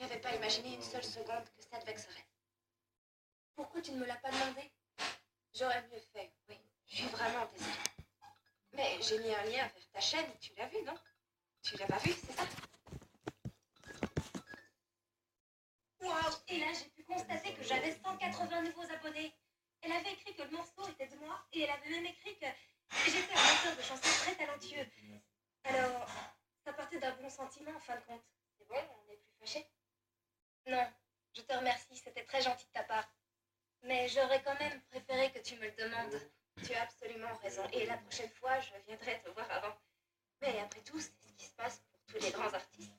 n'avais pas imaginé une seule seconde que ça te vexerait. Pourquoi tu ne me l'as pas demandé? J'aurais mieux fait, oui. Je suis vraiment désolée. Mais j'ai mis un lien vers ta chaîne, tu l'as vu, non? Tu l'as pas vu, c'est ça? Waouh! Et là, j'ai pu constater que j'avais 180 nouveaux abonnés. Elle avait écrit que le morceau était de moi et elle avait même écrit que j'étais un auteur de chansons très talentueux. Alors, ça partait d'un bon sentiment en fin de compte. C'est bon, on n'est plus fâchés? Non, je te remercie, c'était très gentil de ta part. Mais j'aurais quand même préféré que tu me le demandes. Tu as absolument raison. Et la prochaine fois, je viendrai te voir avant. Mais après tout, c'est ce qui se passe pour tous les grands artistes.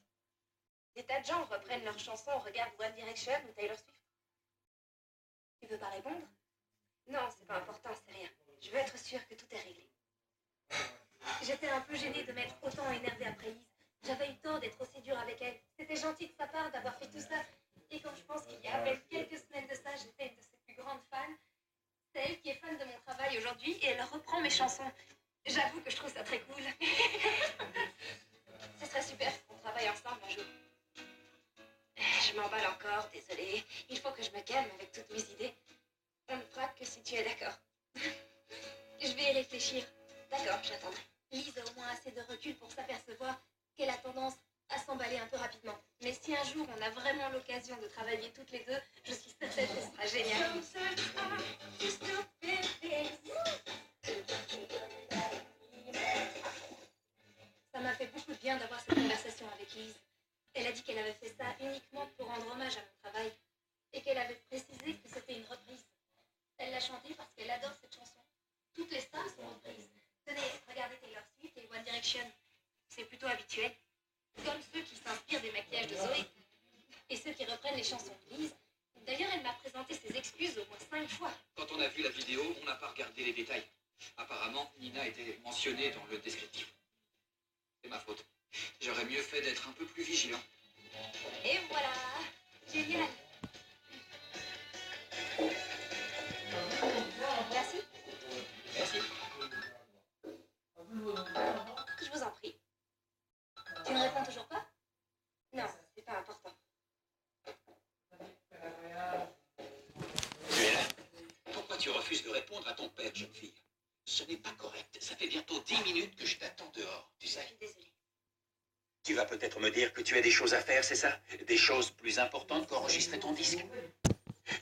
Des tas de gens reprennent leurs chansons, regardent One Direction ou Taylor Swift. Tu veux pas répondre? Non, c'est pas important, c'est rien. Je veux être sûre que tout est réglé. J'étais un peu gênée de m'être autant énervée après Lise. J'avais eu tort d'être aussi dure avec elle. C'était gentil de sa part d'avoir fait tout ça. Et quand je pense qu'il y a à peine quelques semaines de ça, j'étais une de ses plus grandes fans. C'est elle qui est fan de mon travail aujourd'hui et elle reprend mes chansons. J'avoue que je trouve ça très cool. Ce serait super qu'on travaille ensemble un jour. Je m'emballe encore, désolée. Il faut que je me calme avec toutes mes idées. On ne fera que si tu es d'accord. Je vais y réfléchir. D'accord, j'attendrai. Lise a au moins assez de recul pour s'apercevoir qu'elle a tendance à s'emballer un peu rapidement. Mais si un jour on a vraiment l'occasion de travailler toutes les deux, je suis certaine que ce sera génial. Ça m'a fait beaucoup de bien d'avoir cette conversation avec Lise. Elle a dit qu'elle avait fait ça uniquement pour rendre hommage à mon travail et qu'elle avait précisé que c'était une reprise. Elle l'a chantée parce qu'elle adore cette chanson. Toutes les stars sont reprises. Tenez, regardez Taylor Swift et One Direction. C'est plutôt habituel. Comme ceux qui s'inspirent des maquillages de Zoé. Et ceux qui reprennent les chansons de Lise. D'ailleurs, elle m'a présenté ses excuses au moins 5 fois. Quand on a vu la vidéo, on n'a pas regardé les détails. Apparemment, Nina était mentionnée dans le descriptif. C'est ma faute. J'aurais mieux fait d'être un peu plus vigilant. Et voilà. Génial. Merci. Merci. Je vous en prie. Tu ne réponds toujours pas? Non, c'est pas important. Tu es là? Pourquoi tu refuses de répondre à ton père, jeune fille? Ce n'est pas correct. Ça fait bientôt 10 minutes que je t'attends dehors, tu Je sais. suis désolée. Tu vas peut-être me dire que tu as des choses à faire, c'est ça? Des choses plus importantes qu'enregistrer ton disque?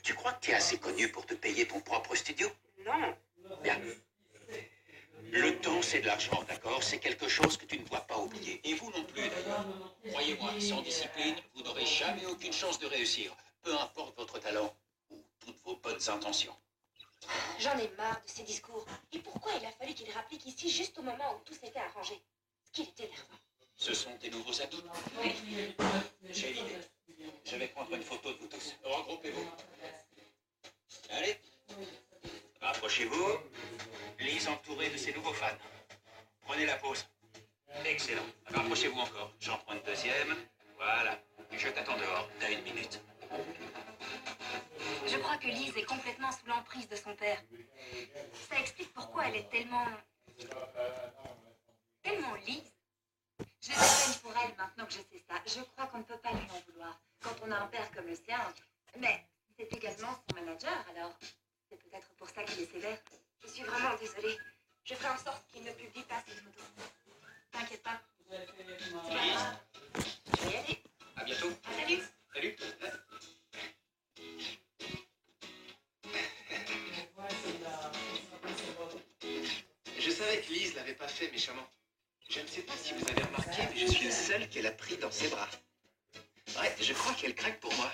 Tu crois que tu es assez connu pour te payer ton propre studio? Non. Bien. Le temps, c'est de l'argent, d'accord? C'est quelque chose que tu ne dois pas oublier. Et vous non plus, d'ailleurs. Croyez-moi, sans discipline, vous n'aurez jamais aucune chance de réussir. Peu importe votre talent ou toutes vos bonnes intentions. J'en ai marre de ces discours. Et pourquoi il a fallu qu'il rapplique ici juste au moment où tout s'était arrangé? Ce qu'il était énervant. Ce sont tes nouveaux amis. Oui. J'ai l'idée. Je vais prendre une photo de vous tous. Regroupez-vous. Allez. Rapprochez-vous. Lise entourée de ses nouveaux fans. Prenez la pause. Excellent. Rapprochez-vous encore. J'en prends une deuxième. Voilà. Je t'attends dehors. T'as 1 minute. Je crois que Lise est complètement sous l'emprise de son père. Ça explique pourquoi elle est tellement Lise. J'ai de la peine pour elle maintenant que je sais ça. Je crois qu'on ne peut pas lui en vouloir quand on a un père comme le sien. Mais c'est également son manager, alors c'est peut-être pour ça qu'il est sévère. Je suis vraiment désolée. Je ferai en sorte qu'il ne publie pas cette photo. T'inquiète pas. Lise, Je vais y aller. à bientôt. Salut. Salut. Je savais que Lise l'avait pas fait méchamment. Je ne sais pas si vous avez remarqué, mais je suis le seul qu'elle a pris dans ses bras. Ouais, je crois qu'elle craque pour moi.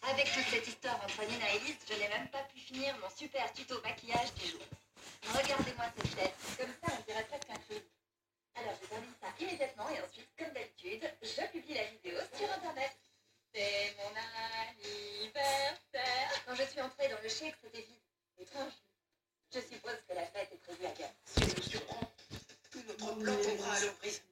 Avec toute cette histoire entre Nina et Lise, je n'ai même pas pu finir mon super tuto maquillage du jour. Regardez-moi cette tête. Comme ça, on dirait presque un film. Alors, je termine ça immédiatement et ensuite, comme d'habitude, je publie la vidéo sur Internet. C'est mon anniversaire. Quand je suis entrée dans le chèque, c'était vide. Étrange. Je suppose que la fête est prévue ailleurs. Si elle nous surprend, tout notre plan tombera à l'emprise.